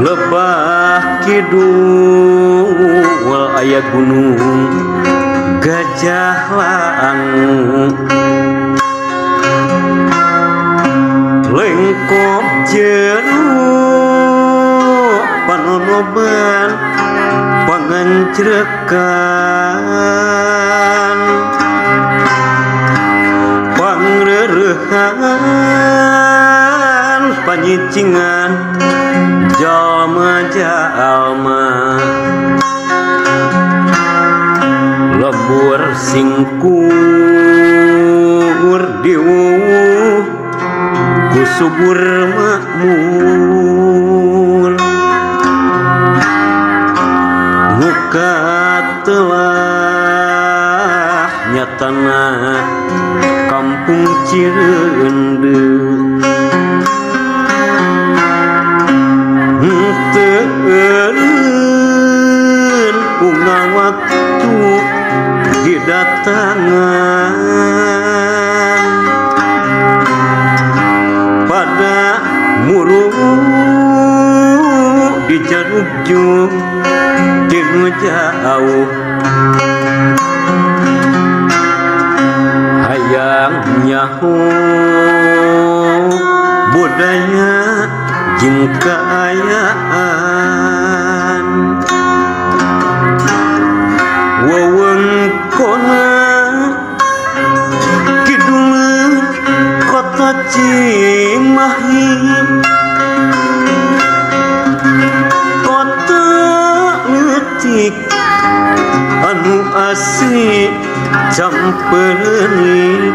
Lebah kidul aya gunung Gajah Langu lengkop jeruk panonoban pangancrekan pangreurehan panyicingan jalma-jalma lebur singkur diwuh ku subur makmur muka telah nyatana kampung Cireundeuh teueun ungang waktu didatangan pada murung di Jaluk tinu jauh hayang nyaho budaya jeung kaayaan wewengkonna kidul kota Cimahi kota leutik anu asli campereunit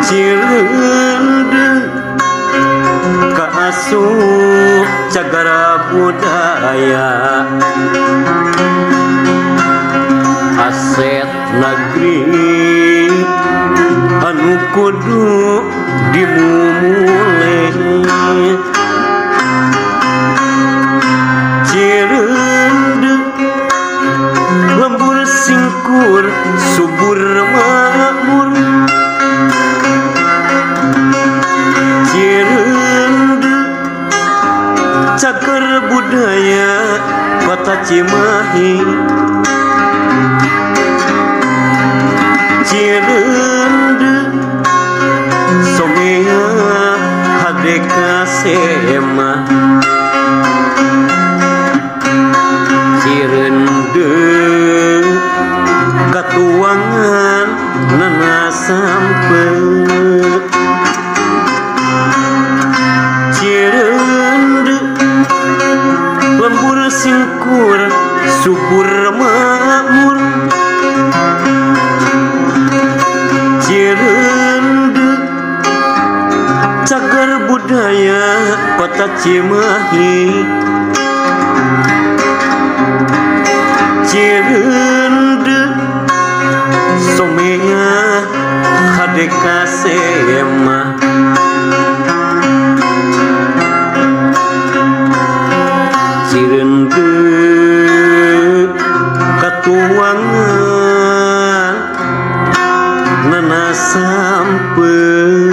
Cireundeuh kaasup cagara budaya aset negeri anu kudu dimumuleh Cireundeuh lembur singkur subur makmur Cireundeuh cager budaya kota Cimahi Cireundeuh somea hadeka sema Cireundeuh katuangan nana sampeuk Cireundeuh lembur singkur subur makmur Cireundeuh cagar budaya kota Cimahi Cireundeuh somea hadeka sema Cireundeuh katuangan nana sampeuk